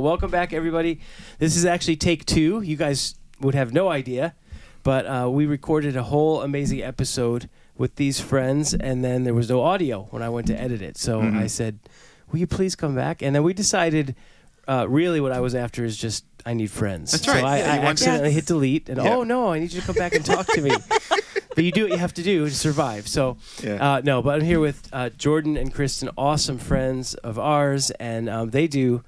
welcome back, everybody. This is actually take 2. You guys would have no idea, but we recorded a whole amazing episode with these friends, and then there was no audio when I went to edit it. So I said, will you please come back? And then we decided, really what I was after is just, I need friends. That's right. So I accidentally hit delete, and oh no, I need you to come back and talk to me. But you do what you have to do to survive. So, no, but I'm here with Jordan and Kristen, awesome friends of ours, and they do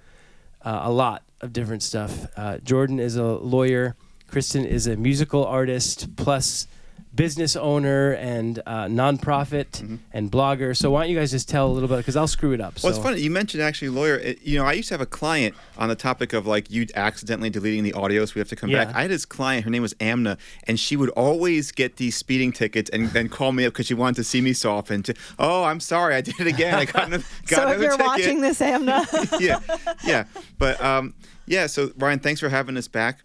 a lot of different stuff. Jordan is a lawyer. Kristen is a musical artist, plus business owner and nonprofit and blogger. So why don't you guys just tell a little bit, because I'll screw it up. Well, it's funny. You mentioned actually lawyer. I used to have a client on the topic of like you accidentally deleting the audio, so we have to come back. I had this client. Her name was Amna, and she would always get these speeding tickets and then call me up because she wanted to see me soften. Oh, I'm sorry. I did it again. I got another So another if you're ticket. watching this, Amna. yeah. But so Ryan, thanks for having us back.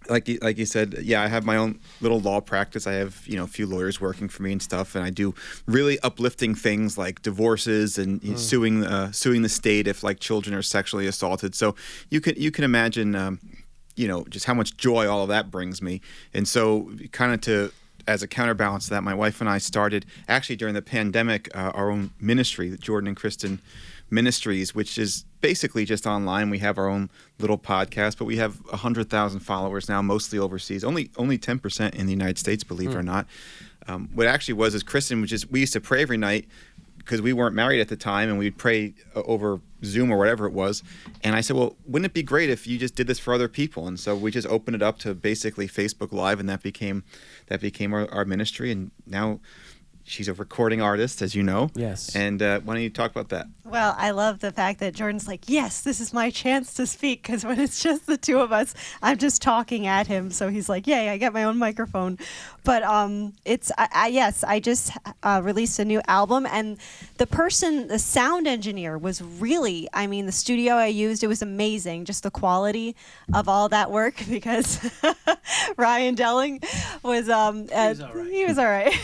Like you said, I have my own little law practice. I have, a few lawyers working for me and stuff, and I do really uplifting things like divorces and suing the state if like children are sexually assaulted. So you can imagine, just how much joy all of that brings me. And so as a counterbalance to that, my wife and I started actually during the pandemic our own ministry, the Jordan and Kristen Ministries, which is basically just online. We have our own little podcast, but we have 100,000 followers now, mostly overseas. Only 10% in the United States, believe it or not. What actually was is Kristen, we used to pray every night because we weren't married at the time, and we'd pray over Zoom or whatever it was. And I said, well, wouldn't it be great if you just did this for other people? And so we just opened it up to basically Facebook Live, and that became our ministry. And now she's a recording artist, as you know. Yes. And why don't you talk about that? Well, I love the fact that Jordan's like, yes, this is my chance to speak, because when it's just the two of us, I'm just talking at him. So he's like, yay, I get my own microphone. But I just released a new album, and the sound engineer was really, the studio I used, it was amazing, just the quality of all that work, because Ryan Delling was, he was all right.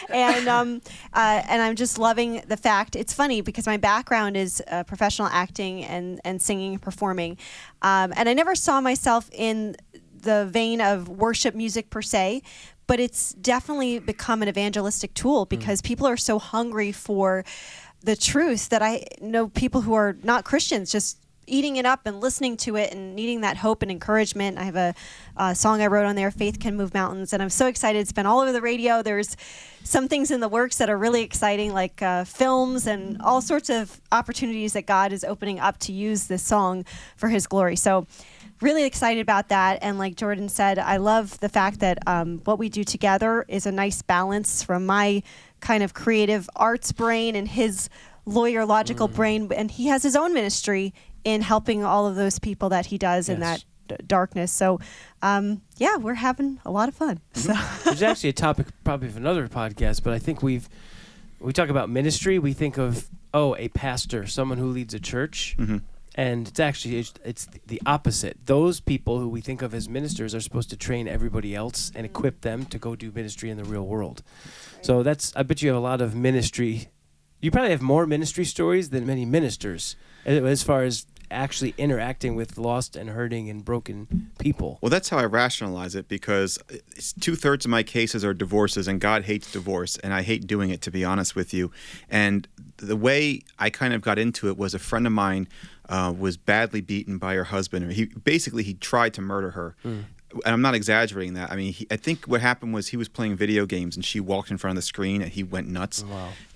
And I'm just loving the fact, it's funny because my background is professional acting and singing and performing. And I never saw myself in the vein of worship music per se, but it's definitely become an evangelistic tool because people are so hungry for the truth that I know people who are not Christians just eating it up and listening to it and needing that hope and encouragement. I have a song I wrote on there, Faith Can Move Mountains, and I'm so excited. It's been all over the radio. There's some things in the works that are really exciting, like films and all sorts of opportunities that God is opening up to use this song for His glory. So really excited about that. And like Jordan said, I love the fact that what we do together is a nice balance from my kind of creative arts brain and his lawyer logical brain. And he has his own ministry in helping all of those people that he does in that darkness. So, we're having a lot of fun. So. There's actually a topic probably of another podcast, but I think we talk about ministry, we think of, a pastor, someone who leads a church. And it's actually it's the opposite. Those people who we think of as ministers are supposed to train everybody else and equip them to go do ministry in the real world. So I bet you have a lot of ministry. You probably have more ministry stories than many ministers as far as actually interacting with lost and hurting and broken people. Well, that's how I rationalize it, because 2/3 of my cases are divorces, and God hates divorce, and I hate doing it, to be honest with you. And the way I kind of got into it was a friend of mine was badly beaten by her husband. He tried to murder her. And I'm not exaggerating that. I mean, I think what happened was he was playing video games, and she walked in front of the screen, and he went nuts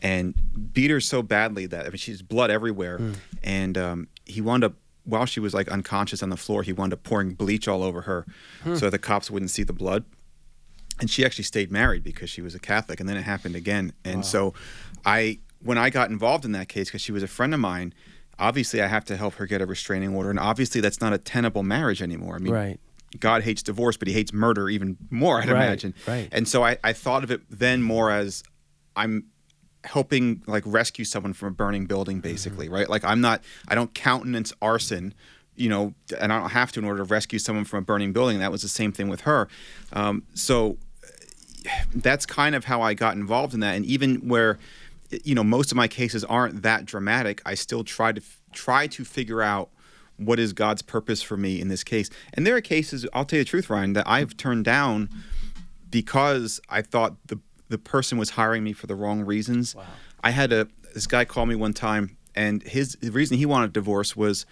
and beat her so badly that she's blood everywhere. And he wound up, while she was like unconscious on the floor, he wound up pouring bleach all over her so the cops wouldn't see the blood. And she actually stayed married because she was a Catholic, and then it happened again. And so when I got involved in that case, because she was a friend of mine, obviously I have to help her get a restraining order, and obviously that's not a tenable marriage anymore. I mean, God hates divorce, but He hates murder even more, I'd imagine. And so I thought of it then more as I'm helping like rescue someone from a burning building, basically, right? Like I don't countenance arson, and I don't have to in order to rescue someone from a burning building. That was the same thing with her. So that's kind of how I got involved in that. And even where, most of my cases aren't that dramatic, I still try to figure out what is God's purpose for me in this case? And there are cases, I'll tell you the truth, Ryan, that I've turned down because I thought the person was hiring me for the wrong reasons. Wow. I had this guy call me one time, and the reason he wanted a divorce was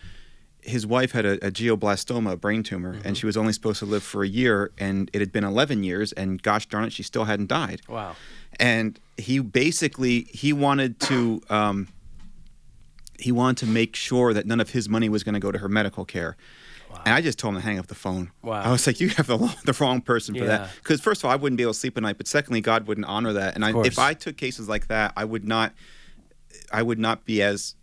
his wife had a glioblastoma, a brain tumor, and she was only supposed to live for a year, and it had been 11 years, and gosh darn it, she still hadn't died. Wow. And he wanted to make sure that none of his money was going to go to her medical care. Wow. And I just told him to hang up the phone. Wow. I was like, you have the wrong person for that. Because first of all, I wouldn't be able to sleep at night, but secondly, God wouldn't honor that. And if I took cases like that, I would not be as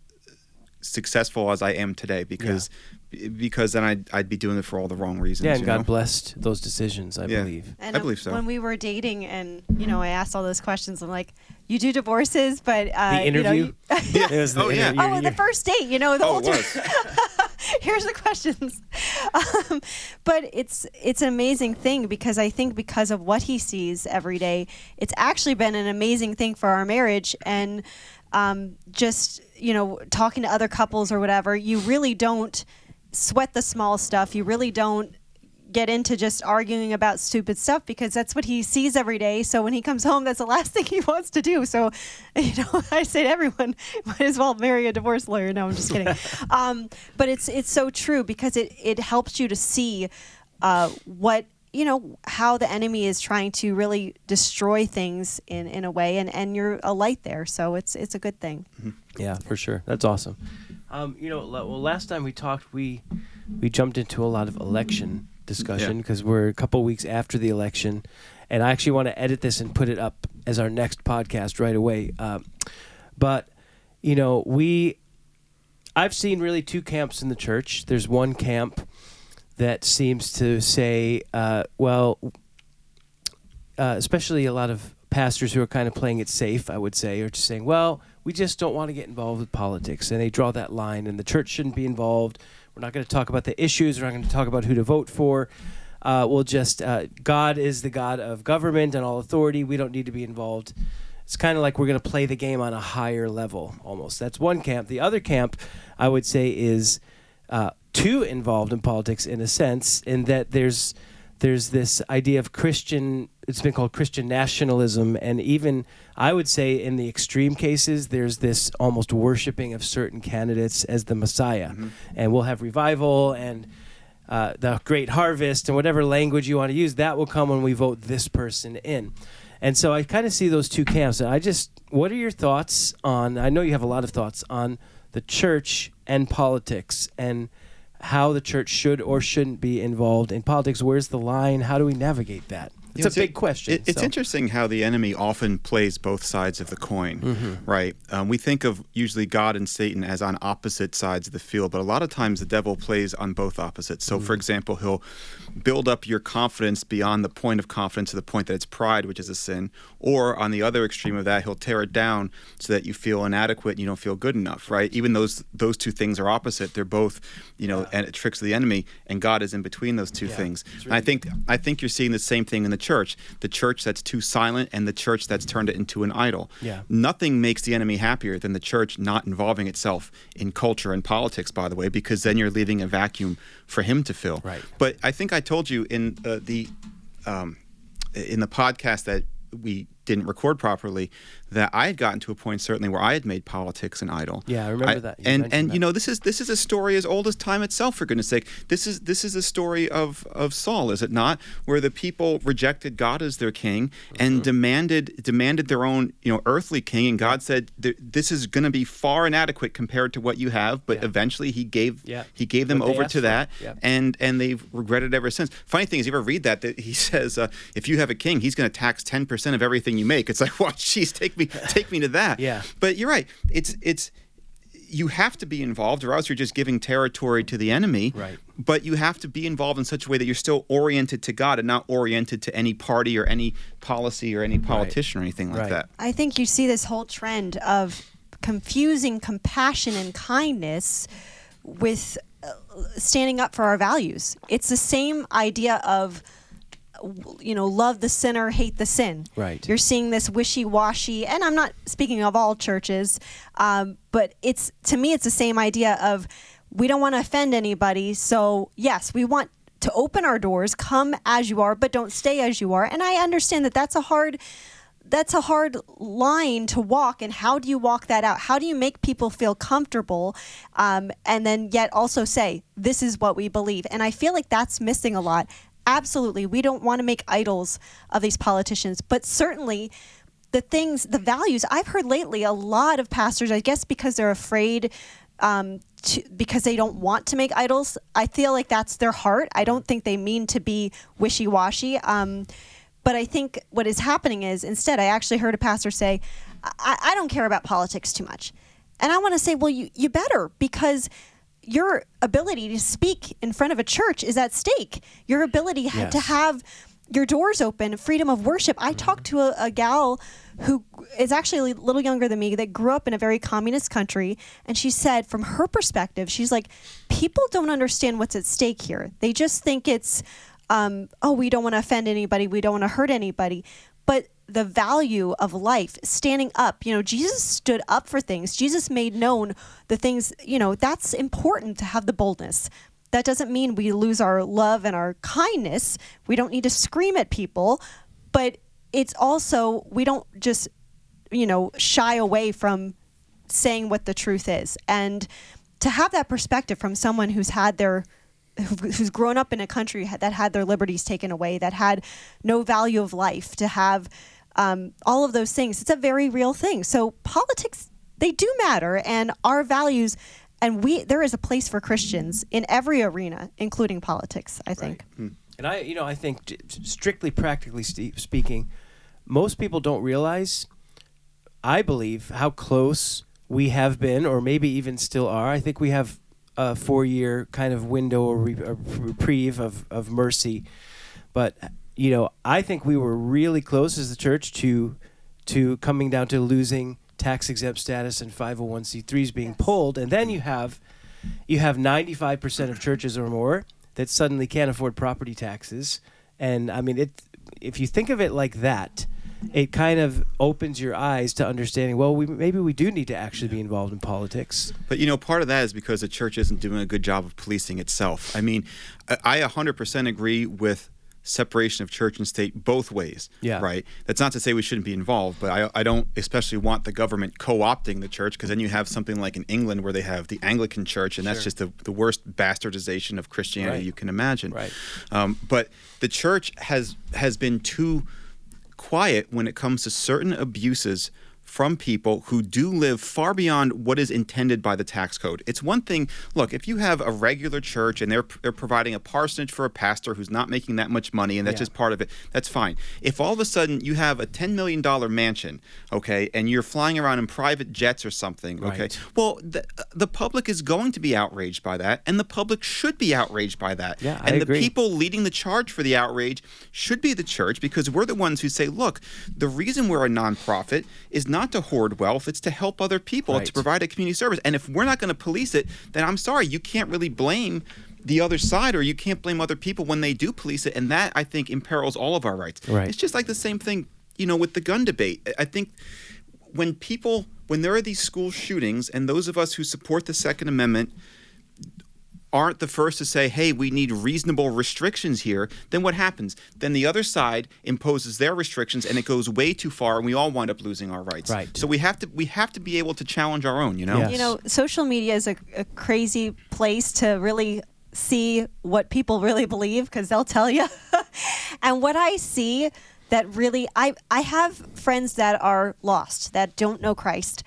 successful as I am today because then I'd be doing it for all the wrong reasons. Yeah, and God blessed those decisions, I believe. And I believe so. When we were dating and, I asked all those questions, I'm like, you do divorces, but... the interview? It was the interview. Oh, the first date, the whole it was. Here's the questions. But it's an amazing thing because I think because of what he sees every day, it's actually been an amazing thing for our marriage. And just, talking to other couples or whatever, you really don't sweat the small stuff. You really don't get into just arguing about stupid stuff because that's what he sees every day. So when he comes home, that's the last thing he wants to do. So, I say to everyone, might as well marry a divorce lawyer. No, I'm just kidding. But it's so true because it helps you to see what, how the enemy is trying to really destroy things in a way. And you're a light there. So it's a good thing. Yeah, for sure. That's awesome. Last time we talked, we jumped into a lot of election discussion because we're a couple weeks after the election, and I actually want to edit this and put it up as our next podcast right away. But I've seen really two camps in the church. There's one camp that seems to say, especially a lot of pastors who are kind of playing it safe, I would say, are just saying, well, we just don't want to get involved with politics, and they draw that line, and the church shouldn't be involved. We're not going to talk about the issues. We're not going to talk about who to vote for. We'll just, God is the God of government and all authority. We don't need to be involved. It's kind of like we're going to play the game on a higher level, almost. That's one camp. The other camp, I would say, is too involved in politics in a sense, in that there's this idea of Christian, it's been called Christian nationalism, and even, I would say, in the extreme cases, there's this almost worshiping of certain candidates as the Messiah. And we'll have revival and the great harvest and whatever language you want to use, that will come when we vote this person in. And so I kind of see those two camps. And what are your thoughts on, I know you have a lot of thoughts on the church and politics and how the church should or shouldn't be involved in politics. Where's the line? How do we navigate that? It's a big question. It's interesting how the enemy often plays both sides of the coin, right? We think of usually God and Satan as on opposite sides of the field, but a lot of times the devil plays on both opposites. So, for example, he'll build up your confidence beyond the point of confidence to the point that it's pride, which is a sin. Or on the other extreme of that, he'll tear it down so that you feel inadequate and you don't feel good enough, right? Even those two things are opposite. They're both, and tricks of the enemy, and God is in between those two things. Really, and I think you're seeing the same thing in the church that's too silent and the church that's turned it into an idol. Yeah. Nothing makes the enemy happier than the church not involving itself in culture and politics, by the way, because then you're leaving a vacuum for him to fill. Right. But I think I told you in the podcast that we didn't record properly that I had gotten to a point certainly where I had made politics an idol. Yeah, I remember that. This is a story as old as time itself, for goodness sake. This is a story of Saul, is it not? Where the people rejected God as their king and demanded their own earthly king, and God said this is going to be far inadequate compared to what you have, but eventually he gave them over to that, and they've regretted it ever since. Funny thing is, you ever read that he says if you have a king, he's going to tax 10% of everything you make. It's like, well, geez, take me to that. Yeah. But you're right. It's you have to be involved, or else you're just giving territory to the enemy. Right. But you have to be involved in such a way that you're still oriented to God and not oriented to any party or any policy or any politician or anything like that. I think you see this whole trend of confusing compassion and kindness with standing up for our values. It's the same idea of love the sinner, hate the sin. Right. You're seeing this wishy-washy, and I'm not speaking of all churches, but to me it's the same idea of we don't want to offend anybody. So yes, we want to open our doors, come as you are, but don't stay as you are. And I understand that that's a hard line to walk. And how do you walk that out? How do you make people feel comfortable, and then yet also say, this is what we believe? And I feel like that's missing a lot. Absolutely. We don't want to make idols of these politicians, but certainly the values I've heard lately, a lot of pastors, I guess because they're afraid, because they don't want to make idols. I feel like that's their heart. I don't think they mean to be wishy-washy. But I think what is happening is, instead, I actually heard a pastor say, I don't care about politics too much. And I want to say, well, you better, because your ability to speak in front of a church is at stake. Your ability to have your doors open, freedom of worship. I talked to a gal who is actually a little younger than me that grew up in a very communist country. And she said, from her perspective, she's like, people don't understand what's at stake here. They just think it's, we don't want to offend anybody. We don't want to hurt anybody. But the value of life, standing up, Jesus stood up for things. Jesus made known the things, that's important to have the boldness. That doesn't mean we lose our love and our kindness. We don't need to scream at people, but it's also, we don't just, shy away from saying what the truth is. And to have that perspective from someone who's grown up in a country that had their liberties taken away, that had no value of life, to have all of those things, it's a very real thing. So politics, they do matter, and our values. And there is a place for Christians in every arena, including politics, I think. Right. And I think, strictly practically speaking, most people don't realize, I believe, how close we have been, or maybe even still are. I think we have a 4-year kind of window or reprieve of mercy. But, I think we were really close as the church to coming down to losing tax-exempt status and 501c3s being pulled, and then you have 95% of churches or more that suddenly can't afford property taxes. And I mean, if you think of it like that, it kind of opens your eyes to understanding, well, maybe we do need to actually be involved in politics. But, part of that is because the church isn't doing a good job of policing itself. I mean, I 100% agree with separation of church and state both ways, right? That's not to say we shouldn't be involved, but I don't especially want the government co-opting the church, because then you have something like in England where they have the Anglican Church, and that's just the worst bastardization of Christianity you can imagine. Right. But the church has been too quiet when it comes to certain abuses from people who do live far beyond what is intended by the tax code. It's one thing, look, if you have a regular church and they're providing a parsonage for a pastor who's not making that much money, and that's just part of it, that's fine. If all of a sudden you have a $10 million mansion, okay, and you're flying around in private jets or something, okay, well, the public is going to be outraged by that, and the public should be outraged by that. Yeah, and I the agree. people leading the charge for the outrage should be the church, because we're the ones who say, look, the reason we're a nonprofit is not to hoard wealth, it's to help other people, to provide a community service. And if we're not going to police it, then I'm sorry, you can't really blame the other side, or you can't blame other people when they do police it. And that, I think, imperils all of our rights. It's just like the same thing, with the gun debate. I think when there are these school shootings, and those of us who support the Second Amendment aren't the first to say, hey, we need reasonable restrictions here, then what happens? Then the other side imposes their restrictions, and it goes way too far, and we all wind up losing our rights. Right. So we have to be able to challenge our own, Yes. Social media is a crazy place to really see what people really believe, because they'll tell you. And what I see that really, I have friends that are lost, that don't know Christ.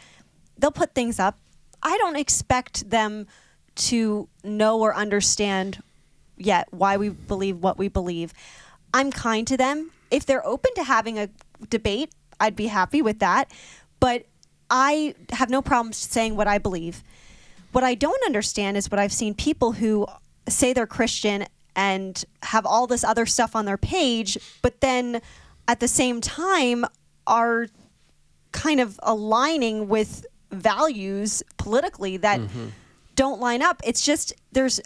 They'll put things up. I don't expect them to know or understand yet why we believe what we believe. I'm kind to them. If they're open to having a debate, I'd be happy with that. But I have no problem saying what I believe. What I don't understand is what I've seen people who say they're Christian and have all this other stuff on their page, but then at the same time are kind of aligning with values politically that don't line up. It's just, there's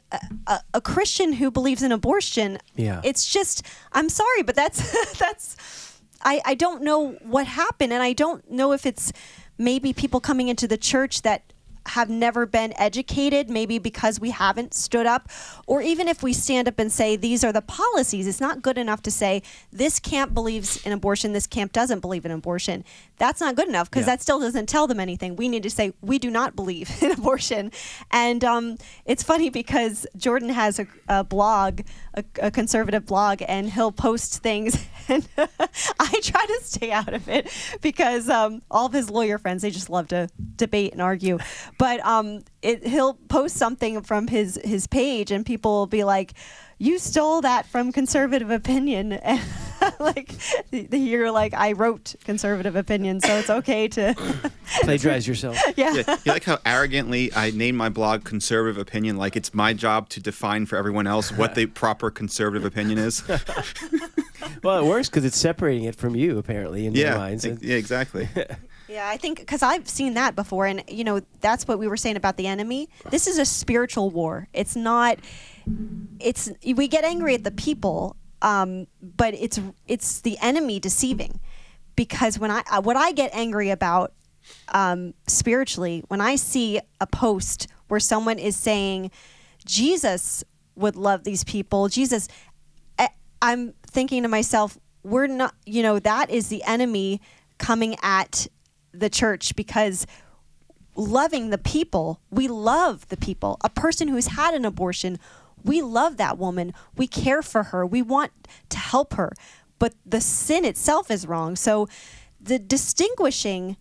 a Christian who believes in abortion. Yeah. It's just, I'm sorry, but that's I don't know what happened, and I don't know if it's maybe people coming into the church that have never been educated, maybe because we haven't stood up, or even if we stand up and say these are the policies, it's not good enough to say this camp believes in abortion, this camp doesn't believe in abortion. That's not good enough, because that still doesn't tell them anything. We need to say we do not believe in abortion. And it's funny because Jordan has a blog, a conservative blog, and he'll post things, and I try to stay out of it because all of his lawyer friends, they just love to debate and argue. But he'll post something from his page, and people will be like, "You stole that from Conservative Opinion," and like you're like, "I wrote Conservative Opinion, so it's okay to plagiarize yourself." Yeah. You like how arrogantly I named my blog Conservative Opinion, like it's my job to define for everyone else what the proper conservative opinion is. Well, it works because it's separating it from you, apparently, in your minds. Yeah, exactly. Yeah, I think because I've seen that before, and that's what we were saying about the enemy. This is a spiritual war. It's not. We get angry at the people, but it's the enemy deceiving. Because what I get angry about spiritually, when I see a post where someone is saying Jesus would love these people, Jesus, I'm thinking to myself, we're not. That is the enemy coming at the church, because loving the people, we love the people. A person who's had an abortion, we love that woman. We care for her. We want to help her. But the sin itself is wrong. So the distinguishing,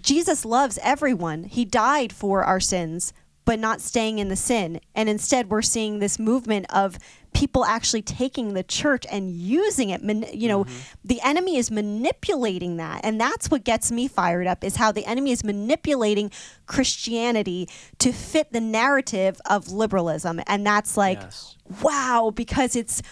Jesus loves everyone. He died for our sins, but not staying in the sin. And instead, we're seeing this movement of people actually taking the church and using it. The enemy is manipulating that. And that's what gets me fired up, is how the enemy is manipulating Christianity to fit the narrative of liberalism. And that's like, wow, because it's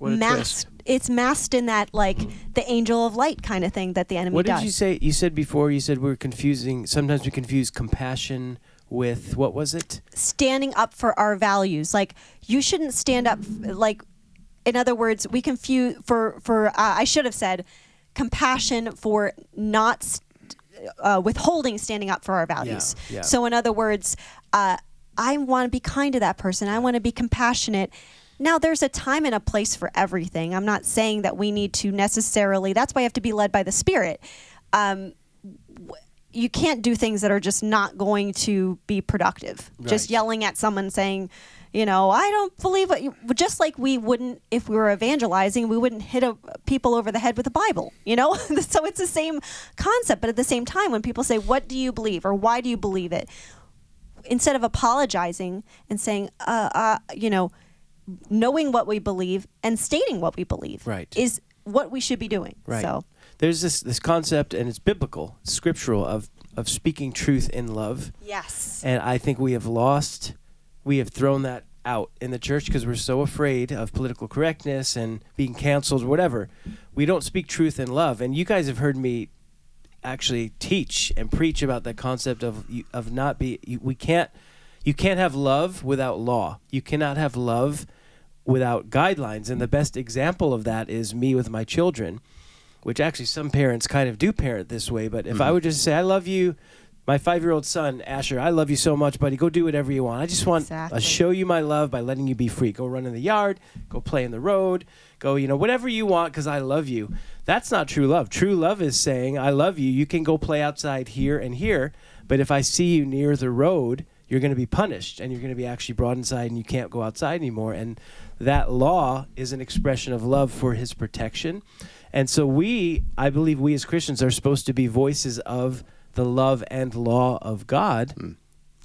masked. It's masked in that, like, the angel of light kind of thing that the enemy does. What did you say? You said before, sometimes we confuse compassion with, what was it? Standing up for our values. Like, you shouldn't stand up, like, in other words, we confuse I should have said compassion for not withholding standing up for our values. Yeah. So in other words, I want to be kind to that person. I want to be compassionate. Now, there's a time and a place for everything. I'm not saying that we need to necessarily, that's why you have to be led by the Spirit. You can't do things that are just not going to be productive. Right. Just yelling at someone saying, I don't believe what you, just like we wouldn't, if we were evangelizing, we wouldn't hit people over the head with the Bible, So it's the same concept. But at the same time, when people say, what do you believe, or why do you believe it? Instead of apologizing and saying, knowing what we believe and stating what we believe is what we should be doing. Right. So there's this concept, and it's biblical, it's scriptural, of speaking truth in love. Yes. And I think we have thrown that out in the church because we're so afraid of political correctness and being canceled or whatever. We don't speak truth in love. And you guys have heard me actually teach and preach about that concept you can't have love without law. You cannot have love without guidelines. And the best example of that is me with my children, which actually some parents kind of do parent this way. But if I would just say, I love you, my 5-year-old son, Asher, I love you so much, buddy. Go do whatever you want. I just want to show you my love by letting you be free. Go run in the yard, go play in the road, go, whatever you want because I love you. That's not true love. True love is saying, I love you. You can go play outside here and here, but if I see you near the road, you're going to be punished, and you're going to be actually brought inside, and you can't go outside anymore. And that law is an expression of love for his protection. And so I believe we as Christians are supposed to be voices of the love and law of God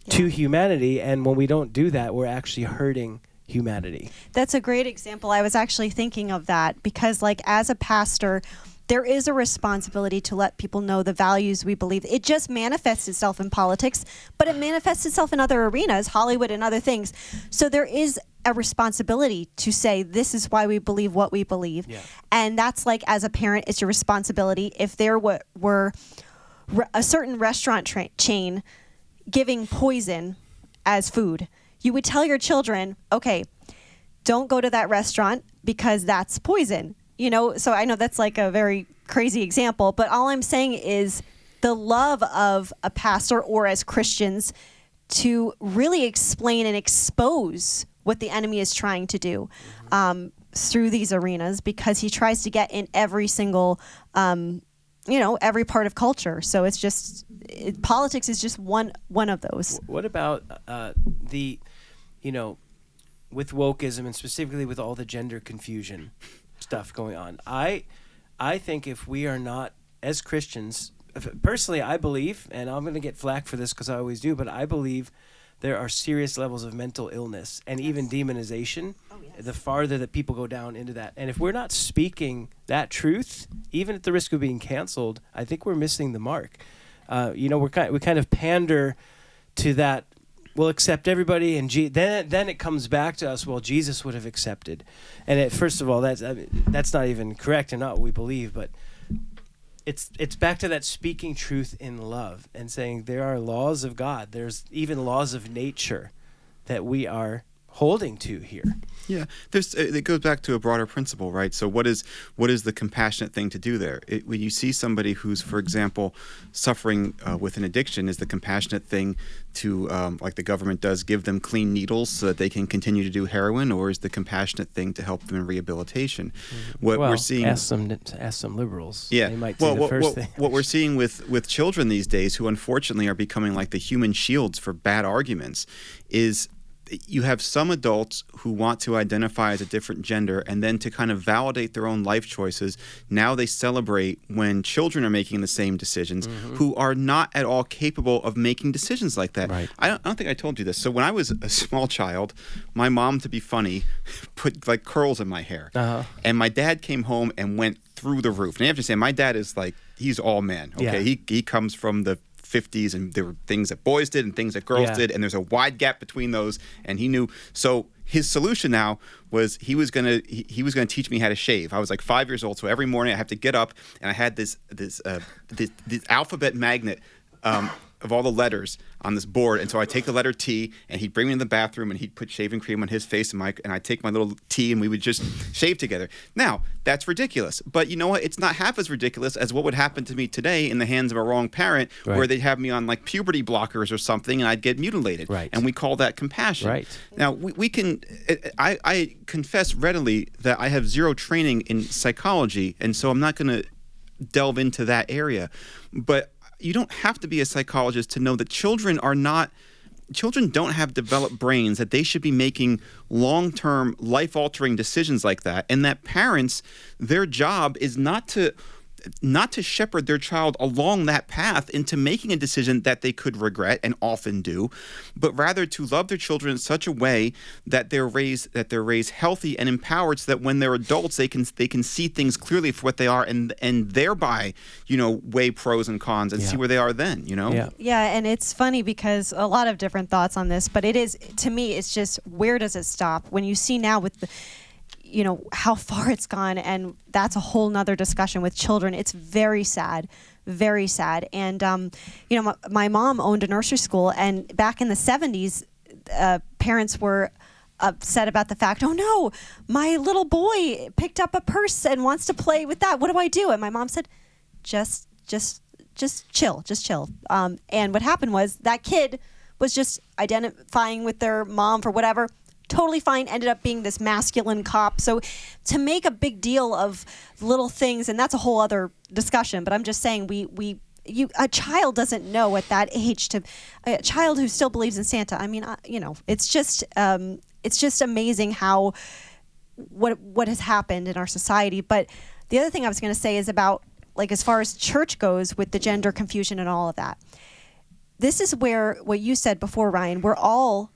to humanity. And when we don't do that, we're actually hurting humanity. That's a great example. I was actually thinking of that because, like, as a pastor, there is a responsibility to let people know the values we believe. It just manifests itself in politics, but it manifests itself in other arenas, Hollywood and other things. So there is a responsibility to say, this is why we believe what we believe. Yeah. And that's like, as a parent, it's your responsibility. If there were a certain restaurant chain giving poison as food, you would tell your children, okay, don't go to that restaurant because that's poison. So I know that's like a very crazy example, but all I'm saying is the love of a pastor or as Christians to really explain and expose what the enemy is trying to do through these arenas, because he tries to get in every single, every part of culture. So it's just politics is just one of those. What about with wokeism and specifically with all the gender confusion stuff going on? I think if we are not, as Christians, personally, I believe, and I'm going to get flack for this because I always do, but I believe there are serious levels of mental illness and even demonization. Oh, yes. The farther that people go down into that. And if we're not speaking that truth, even at the risk of being canceled, I think we're missing the mark. We kind of pander to that. We'll accept everybody, and then it comes back to us. Well, Jesus would have accepted, and first of all, that's not even correct and not what we believe. But it's back to that speaking truth in love and saying there are laws of God. There's even laws of nature that we are holding to here. Yeah, it goes back to a broader principle, right? So what is the compassionate thing to do there? When you see somebody who's, for example, suffering with an addiction, is the compassionate thing to, like the government does, give them clean needles so that they can continue to do heroin, or is the compassionate thing to help them in rehabilitation? What we're seeing, ask some liberals. Yeah, they might say the first thing. What we're seeing with children these days, who unfortunately are becoming like the human shields for bad arguments, is you have some adults who want to identify as a different gender, and then to kind of validate their own life choices, now they celebrate when children are making the same decisions, who are not at all capable of making decisions like that. Right. I don't think I told you this. So when I was a small child, my mom, to be funny, put like curls in my hair. And my dad came home and went through the roof. And I have to say, my dad is like, he's all man. Okay, yeah. He comes from the 50s, and there were things that boys did and things that girls did, and there's a wide gap between those, and he knew. So his solution now was he was gonna teach me how to shave. I was like 5 years old, so every morning I have to get up, and I had this alphabet magnet of all the letters on this board, and so I take the letter T, and he'd bring me in the bathroom, and he'd put shaving cream on his face, and I'd take my little T, and we would just shave together. Now, that's ridiculous, but you know what? It's not half as ridiculous as what would happen to me today in the hands of a wrong parent, where they'd have me on like puberty blockers or something, and I'd get mutilated. Right. And we call that compassion. Right. Now, we can. I confess readily that I have zero training in psychology, and so I'm not going to delve into that area, but you don't have to be a psychologist to know that children don't have developed brains, that they should be making long-term, life-altering decisions like that, and that parents, their job is not to shepherd their child along that path into making a decision that they could regret, and often do, but rather to love their children in such a way that they're raised healthy and empowered, so that when they're adults they can see things clearly for what they are, and thereby weigh pros and cons and see where they are then. Yeah, and it's funny because a lot of different thoughts on this, but it is, to me, it's just, where does it stop when you see now with the how far it's gone, and that's a whole nother discussion with children. It's very sad, very sad. And, my mom owned a nursery school, and back in the 70s, parents were upset about the fact, oh no, my little boy picked up a purse and wants to play with that. What do I do? And my mom said, just chill. And what happened was that kid was just identifying with their mom for whatever. Totally fine, ended up being this masculine cop. So to make a big deal of little things, and that's a whole other discussion, but I'm just saying a child doesn't know at that age, a child who still believes in Santa. I mean, it's just amazing how what has happened in our society. But the other thing I was going to say is about, like, as far as church goes with the gender confusion and all of that. This is where what you said before, Ryan, we're all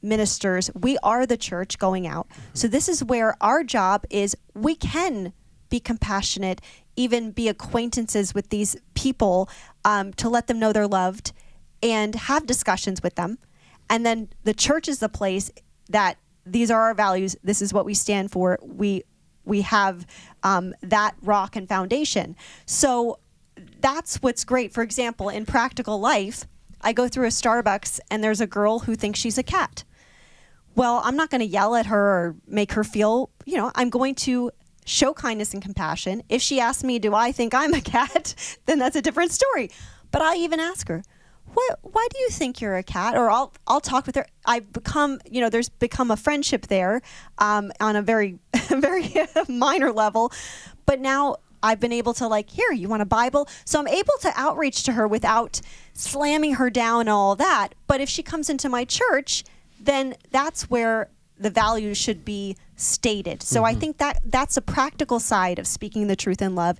ministers, we are the church going out. So this is where our job is. We can be compassionate, even be acquaintances with these people, to let them know they're loved and have discussions with them. And then the church is the place that these are our values. This is what we stand for. We have that rock and foundation. So that's what's great. For example, in practical life, I go through a Starbucks and there's a girl who thinks she's a cat. Well, I'm not going to yell at her or make her feel, I'm going to show kindness and compassion. If she asks me, do I think I'm a cat, then that's a different story. But I even ask her, why do you think you're a cat? Or I'll talk with her. I've become, there's become a friendship there on a very, very minor level. But now I've been able to here, you want a Bible? So I'm able to outreach to her without slamming her down and all that. But if she comes into my church, then that's where the values should be stated. So I think that's a practical side of speaking the truth in love.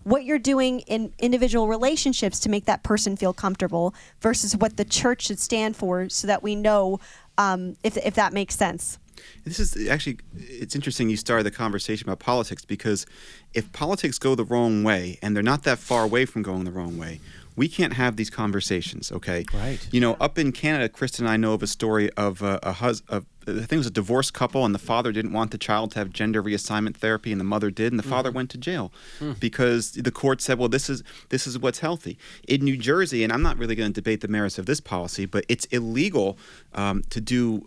What you're doing in individual relationships to make that person feel comfortable versus what the church should stand for, so that we know if that makes sense. This is actually, it's interesting you started the conversation about politics, because if politics go the wrong way, and they're not that far away from going the wrong way, we can't have these conversations, okay? Right. Up in Canada, Kristen and I know of a story of I think it was a divorced couple, and the father didn't want the child to have gender reassignment therapy, and the mother did, and the father went to jail because the court said, well, this is what's healthy. In New Jersey, and I'm not really going to debate the merits of this policy, but it's illegal to do,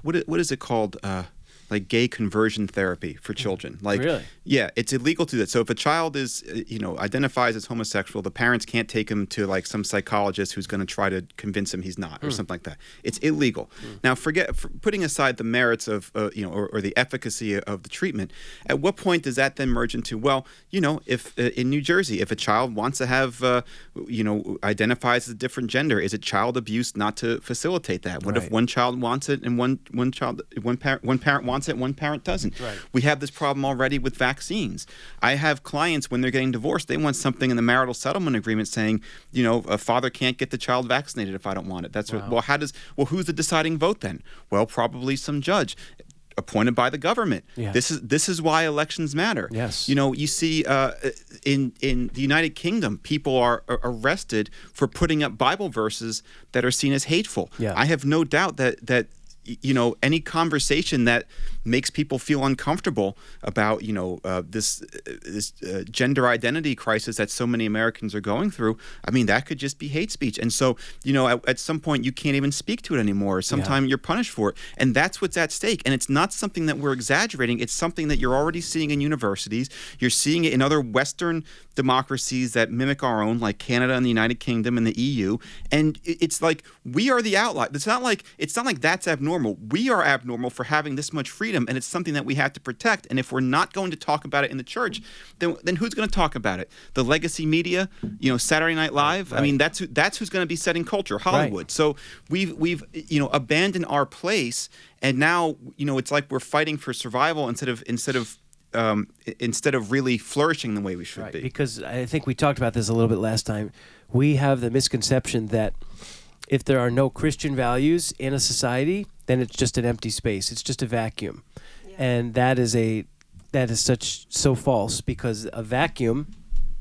what is it called? Like gay conversion therapy for children. Really? Yeah, it's illegal to do that. So if a child is, identifies as homosexual, the parents can't take him to some psychologist who's going to try to convince him he's not, or something like that. It's illegal. Now, putting aside the merits of, or the efficacy of the treatment, at what point does that then merge into, if in New Jersey, if a child wants to have, identifies as a different gender, is it child abuse not to facilitate that? What if one child wants it and one parent wants it, one parent doesn't? Right. We have this problem already with vaccines. I have clients, when they're getting divorced, they want something in the marital settlement agreement saying, a father can't get the child vaccinated if I don't want it. That's wow. Who's the deciding vote then? Well, probably some judge appointed by the government. Yeah. This is why elections matter. Yes. You see in the United Kingdom, people are arrested for putting up Bible verses that are seen as hateful. Yeah. I have no doubt that any conversation that makes people feel uncomfortable about, this gender identity crisis that so many Americans are going through, that could just be hate speech. And so, at some point you can't even speak to it anymore. Sometimes you're punished for it. And that's what's at stake. And it's not something that we're exaggerating. It's something that you're already seeing in universities. You're seeing it in other Western democracies that mimic our own, like Canada and the United Kingdom and the EU. And it's like we are the outlier. It's not like that's abnormal. We are abnormal for having this much freedom, and it's something that we have to protect. And if we're not going to talk about it in the church, then who's going to talk about it? The legacy media, Saturday Night Live. Right. That's who's going to be setting culture, Hollywood. Right. So we've abandoned our place, and now it's like we're fighting for survival instead of really flourishing the way we should be. Because I think we talked about this a little bit last time. We have the misconception that if there are no Christian values in a society, then it's just an empty space. It's just a vacuum. Yeah. And that is so false, because a vacuum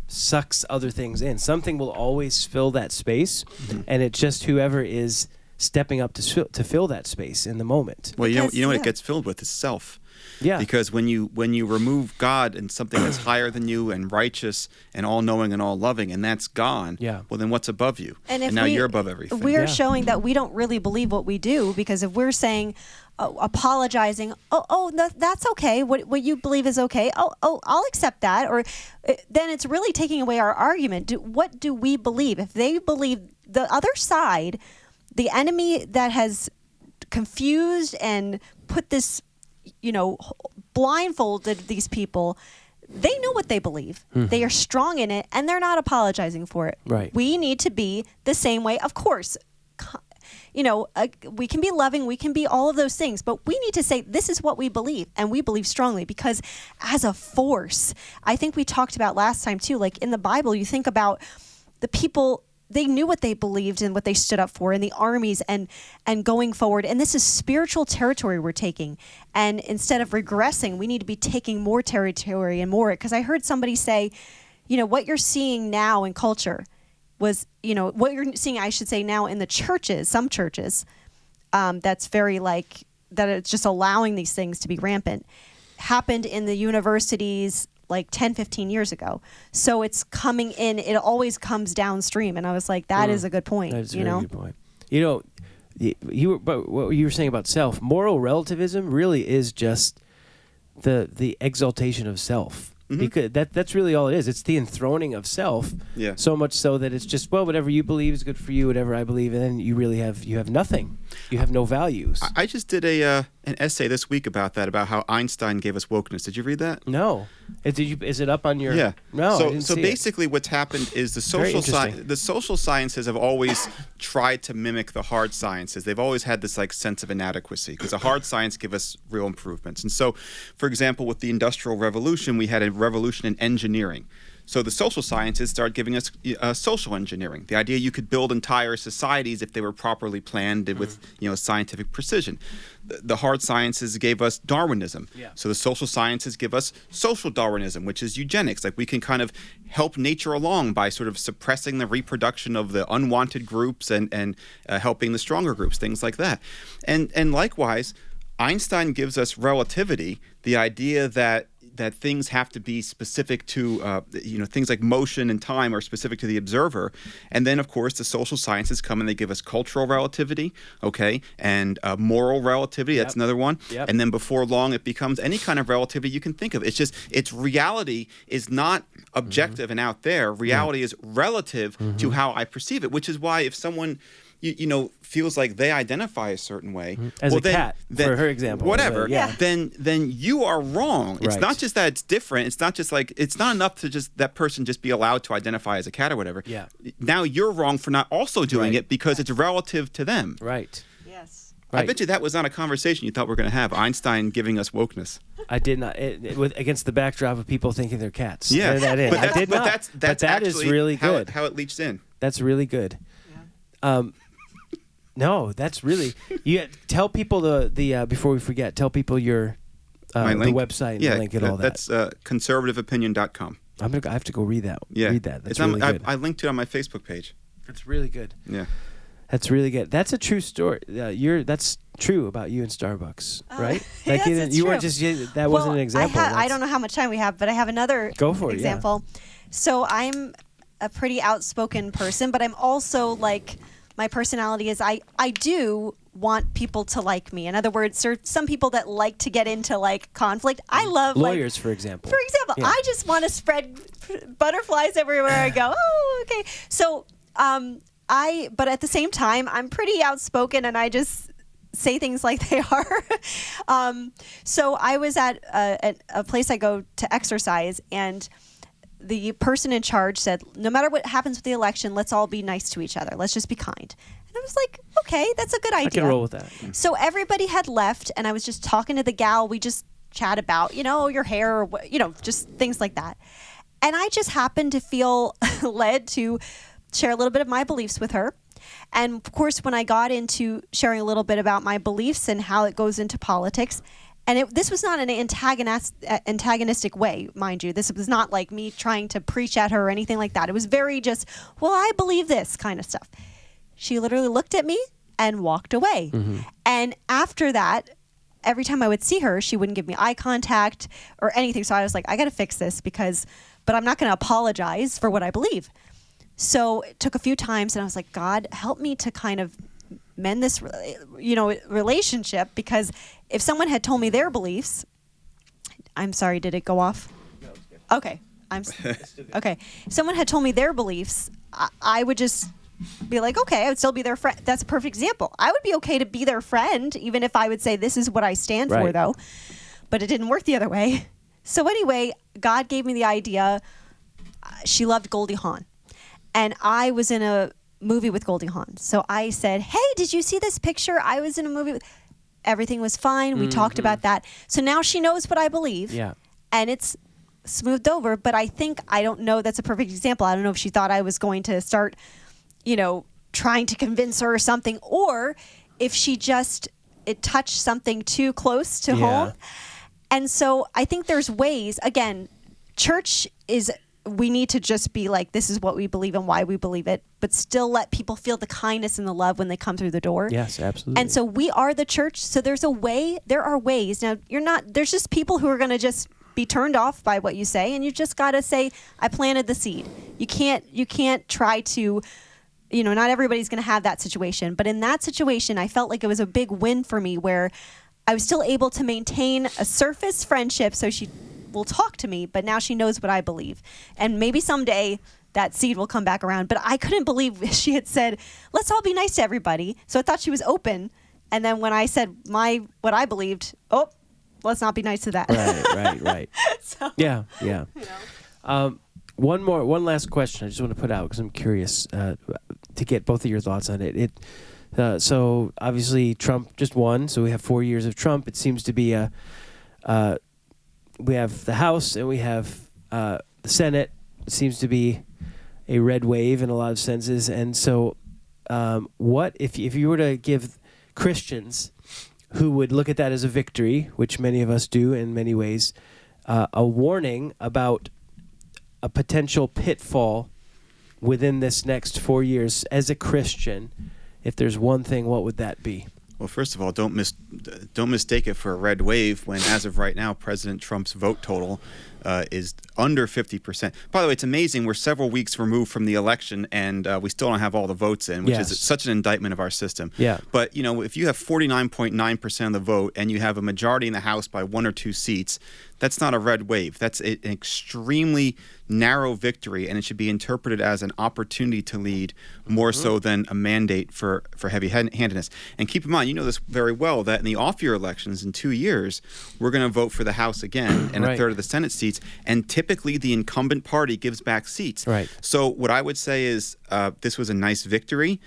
sucks other things in. Something will always fill that space, and it's just whoever is stepping up to fill that space in the moment. Well, what it gets filled with is self. Yeah. Because when you remove God and something that's higher than you and righteous and all-knowing and all-loving, and that's gone, well, then what's above you? And now you're above everything. We're showing that we don't really believe what we do, because if we're saying, apologizing, that's okay, what you believe is okay, I'll accept that, or then it's really taking away our argument. What do we believe? If they believe the other side, the enemy that has confused and put this blindfolded these people, they know what they believe. Mm-hmm. They are strong in it, and they're not apologizing for it. Right. We need to be the same way. Of course, we can be loving, we can be all of those things, but we need to say this is what we believe, and we believe strongly, because as a force, I think we talked about last time too, like in the Bible, you think about the people, they knew what they believed and what they stood up for in the armies and going forward. And this is spiritual territory we're taking. And instead of regressing, we need to be taking more territory and more. Because I heard somebody say, what you're seeing now in culture was, what you're seeing, I should say, now in the churches, some churches, that's very that it's just allowing these things to be rampant, happened in the universities like 10, 15 years ago. So it's coming in, it always comes downstream. And I was like, that is a good point. That's a very good point. But what you were saying about self, moral relativism really is just the exaltation of self. Because that's really all it is. It's the enthroning of self. Yeah. So much so that it's just, well, whatever you believe is good for you, whatever I believe, and then you really have nothing. You have no values. I just did an essay this week about that, about how Einstein gave us wokeness. Did you read that? No. Is it up on your? Yeah. No. I didn't So see basically, what's happened is the social sciences have always tried to mimic the hard sciences. They've always had this like sense of inadequacy because the hard science give us real improvements. And so, for example, with the Industrial Revolution, we had a revolution in engineering. So the social sciences started giving us social engineering, the idea you could build entire societies if they were properly planned with scientific precision. The hard sciences gave us Darwinism. Yeah. So the social sciences give us social Darwinism, which is eugenics. Like we can kind of help nature along by sort of suppressing the reproduction of the unwanted groups and helping the stronger groups, things like that. And likewise, Einstein gives us relativity, the idea that things have to be specific to, things like motion and time are specific to the observer. And then, of course, the social sciences come and they give us cultural relativity, okay, and moral relativity. That's another one. Yep. And then before long, it becomes any kind of relativity you can think of. It's just, reality is not objective and out there. Reality is relative to how I perceive it, which is why if someone feels like they identify a certain way, as cat, for her example, whatever, yeah. then you are wrong. It's Right. not just that it's different. It's not just like, it's not enough to just that person just be allowed to identify as a cat or whatever. Yeah. Now you're wrong for not also doing Right. it because it's relative to them. Right. Yes. I bet you that was not a conversation you thought we were going to have. Einstein giving us wokeness. I did not. Against the backdrop of people thinking they're cats. Yeah, That in. I did not. That's but that is actually really good. how it leached in. That's really good. Yeah. No, that's really. You tell people the before we forget. Tell people your My the link? website and the link and all that. That's conservativeopinion.com. I have to go read that. Yeah, Read that. That's it's really good. I linked it on my Facebook page. That's really good. Yeah. That's really good. That's a true story. That's true about you in Starbucks, right? yes, it's you true. weren't just that wasn't an example. I don't know how much time we have, but I have another Go for it, yeah. example. So I'm a pretty outspoken person, but I'm also like, my personality is I do want people to like me. In other words, there are some people that like to get into like conflict. I love lawyers, for example. For example, Yeah. I just want to spread butterflies everywhere I go. Oh, okay. So but at the same time, I'm pretty outspoken and I just say things like they are. So I was at a place I go to exercise, and the person in charge said, no matter what happens with the election, let's all be nice to each other. Let's just be kind. And I was like, okay, that's a good idea. I can roll with that. So everybody had left, and I was just talking to the gal. We just chat about, your hair, or just things like that. And I just happened to feel led to share a little bit of my beliefs with her. And of course, when I got into sharing a little bit about my beliefs and how it goes into politics, and this was not an antagonistic way, mind you. This was not like me trying to preach at her or anything like that. It was very just, well, I believe this kind of stuff. She literally looked at me and walked away. Mm-hmm. And after that, every time I would see her, she wouldn't give me eye contact or anything. So I was like, I got to fix this but I'm not going to apologize for what I believe. So it took a few times, and I was like, God, help me to kind of mend this, relationship, because if someone had told me their beliefs, I'm sorry, did it go off? No, it's good. Okay. Okay. If someone had told me their beliefs, I would just be like, okay, I would still be their friend. That's a perfect example. I would be okay to be their friend, even if I would say, this is what I stand for, though. But it didn't work the other way. So anyway, God gave me the idea. She loved Goldie Hawn. And I was in a movie with Goldie Hawn. So I said, hey, did you see this picture? I was in a movie. Everything was fine. We talked about that. So now she knows what I believe. Yeah. And it's smoothed over. But I don't know. That's a perfect example. I don't know if she thought I was going to start, trying to convince her or something. Or if she it touched something too close to home. And so I think there's ways. Again, church is... we need to just be like, this is what we believe and why we believe it, but still let people feel the kindness and the love when they come through the door. Yes, absolutely. And so we are the church. So there are ways. Now, there's just people who are going to just be turned off by what you say, and you just got to say, I planted the seed. You can't try to, not everybody's going to have that situation. But in that situation, I felt like it was a big win for me where I was still able to maintain a surface friendship, so she will talk to me, but now she knows what I believe. And maybe someday that seed will come back around. But I couldn't believe she had said, let's all be nice to everybody. So I thought she was open. And then when I said what I believed, let's not be nice to that. Right. So, yeah. You know. One last question I just want to put out because I'm curious to get both of your thoughts on it. So obviously Trump just won, so we have 4 years of Trump. It seems to be we have the House and we have the Senate. It seems to be a red wave in a lot of senses. And so what if you were to give Christians who would look at that as a victory, which many of us do in many ways, a warning about a potential pitfall within this next 4 years as a Christian, if there's one thing, what would that be? Well, first of all, don't mistake it for a red wave when, as of right now, President Trump's vote total is under 50%. By the way, it's amazing. We're several weeks removed from the election, and we still don't have all the votes in, which is such an indictment of our system. Yeah. But, if you have 49.9% of the vote and you have a majority in the House by 1 or 2 seats, that's not a red wave. That's an extremely narrow victory, and it should be interpreted as an opportunity to lead more so than a mandate for heavy-handedness. And keep in mind, you know this very well, that in the off-year elections in 2 years, we're going to vote for the House again and a third of the Senate seats, and typically the incumbent party gives back seats. Right. So what I would say is this was a nice victory.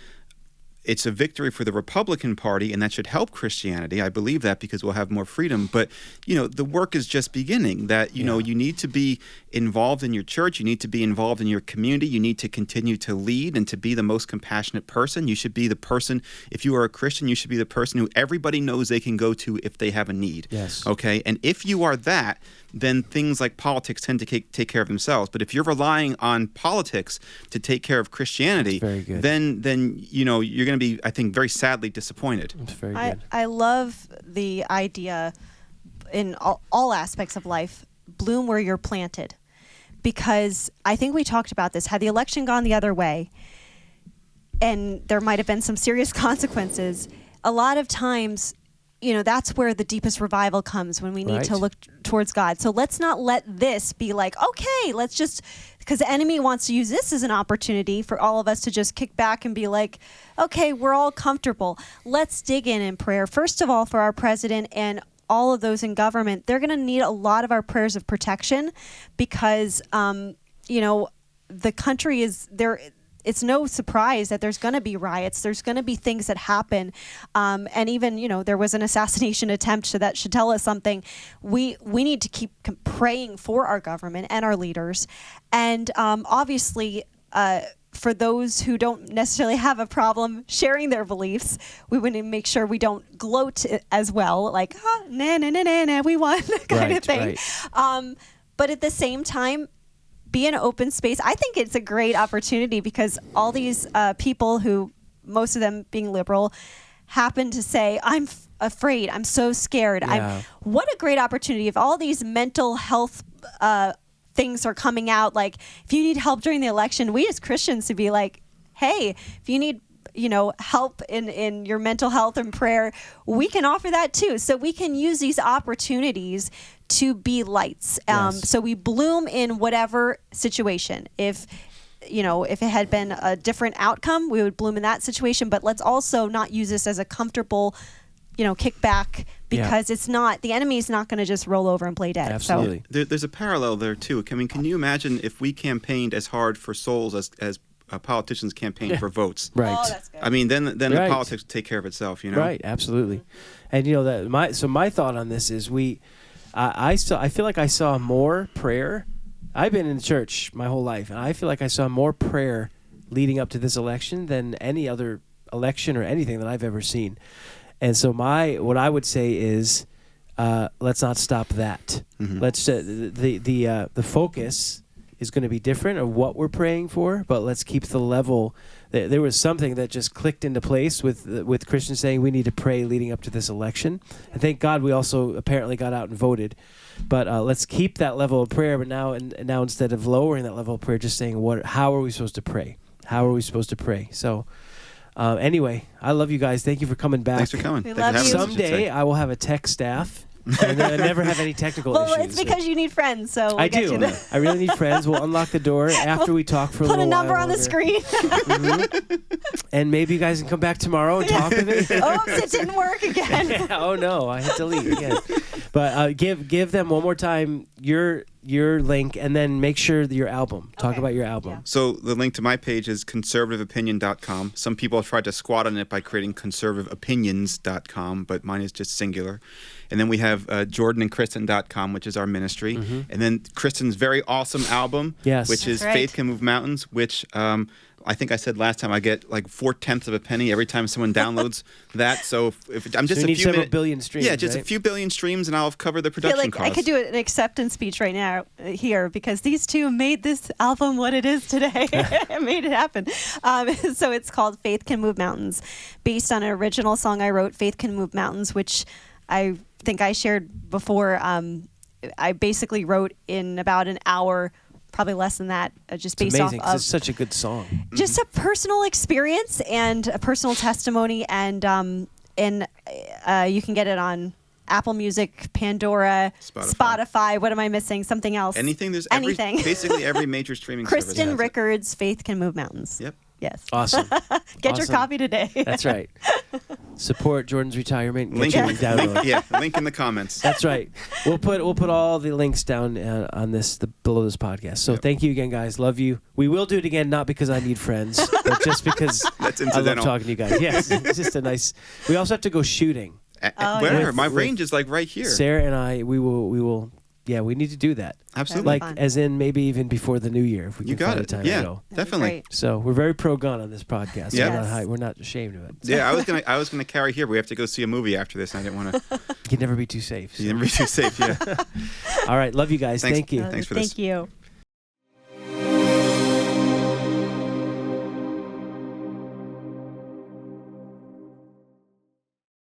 It's a victory for the Republican Party, and that should help Christianity. I believe that because we'll have more freedom. But, the work is just beginning. That, you need to be involved in your church. You need to be involved in your community. You need to continue to lead and to be the most compassionate person. You should be the person, if you are a Christian, you should be the person who everybody knows they can go to if they have a need. Yes. Okay? And if you are that, then things like politics tend to take care of themselves. But if you're relying on politics to take care of Christianity, then you're going to be, I think, very sadly disappointed. That's very good. I love the idea in all aspects of life, bloom where you're planted. Because I think we talked about this. Had the election gone the other way, and there might have been some serious consequences, a lot of times, that's where the deepest revival comes, when we need to look towards God. So let's not let this be like, okay, because the enemy wants to use this as an opportunity for all of us to just kick back and be like, okay, we're all comfortable. Let's dig in prayer. First of all, for our president and all of those in government, they're going to need a lot of our prayers of protection because, the country is there. It's no surprise that there's going to be riots. There's going to be things that happen. And even, there was an assassination attempt, so that should tell us something. We need to keep praying for our government and our leaders. And obviously, for those who don't necessarily have a problem sharing their beliefs, we want to make sure we don't gloat as well, like, we won, kind of thing. Right. But at the same time, be an open space. I think it's a great opportunity because all these people who, most of them being liberal, happen to say, I'm afraid, I'm so scared. Yeah. What a great opportunity if all these mental health things are coming out. Like, if you need help during the election, we as Christians to be like, hey, if you need help in your mental health and prayer, we can offer that too. So we can use these opportunities to be lights. So we bloom in whatever situation. If it had been a different outcome, we would bloom in that situation. But let's also not use this as a comfortable, kickback, because it's not, the enemy is not going to just roll over and play dead. Absolutely. So there's a parallel there too. Can you imagine if we campaigned as hard for souls as politicians campaign for votes? Right. Oh, that's good. I mean, then the politics take care of itself, Right, absolutely. And that my thought on this is I feel like I saw more prayer. I've been in the church my whole life, and I feel like I saw more prayer leading up to this election than any other election or anything that I've ever seen. And so what I would say is, let's not stop that. Mm-hmm. Let's the focus is going to be different of what we're praying for, but let's keep the level. There was something that just clicked into place with Christians saying we need to pray leading up to this election. And thank God we also apparently got out and voted. But let's keep that level of prayer. But now instead of lowering that level of prayer, just saying how are we supposed to pray? How are we supposed to pray? So Anyway, I love you guys. Thank you for coming back. Thanks for coming. We Thanks love for having you. us, I should Someday say. I will have a tech staff and never have any technical Well, issues. it's because you need friends, so we'll I get do. you there. I really need friends. We'll unlock the door after we talk for a Put little a while. number on the longer. screen. And maybe you guys can come back tomorrow and talk with me. Oops, it didn't work again. Oh no, I hit delete again. But give them one more time your link, and then make sure that your album. Talk Okay. about your album. Yeah. So the link to my page is conservativeopinion.com. Some people have tried to squat on it by creating conservativeopinions.com, but mine is just singular. And then we have jordanandkristen.com, which is our ministry. And then Kristen's very awesome album, Yes. which is That's right. Faith Can Move Mountains, which I think I said last time I get like 0.4 of a penny every time someone downloads that. So if I'm just So you a need few several minutes, billion streams. yeah, just right? a few billion streams, and I'll cover the I feel production like costs. I could do an acceptance speech right now here because these two made this album what it is today. Made it happen. So it's called Faith Can Move Mountains, based on an original song I wrote, Faith Can Move Mountains, which I think I shared before. I basically wrote in about an hour, probably less than that, just It's based amazing off 'cause of it's such a good song. just a personal experience and a personal testimony, and you can get it on Apple Music, Pandora, Spotify. What am I missing? Something else? Anything. There's anything. basically every major streaming service. Kristen has it. Rickards, Faith Can Move Mountains. Yep. Yes. Awesome. Get your Awesome. copy today. That's right. Support Jordan's retirement. Get Link your in, download. link in the comments. That's right. We'll put all the links down on below this podcast. So thank you again, guys. Love you. We will do it again, not because I need friends, but just because That's I love incidental. talking to you guys. Yes, it's just a nice. We also have to go shooting. Where? With- My with range is like right here. Sarah and I, we will. Yeah, we need to do that. Absolutely. Like fun. as in maybe even before the new year if we You can got find it. a time to Yeah, go. definitely. Great. So we're very pro gun on this podcast. Yeah. We're not ashamed of it. Yeah, I was gonna carry here. We have to go see a movie after this. And I didn't want to. You can never be too safe. So. You never be too safe. Yeah. All right, love you guys. Thanks. Thank you. Thanks for this. Thank you.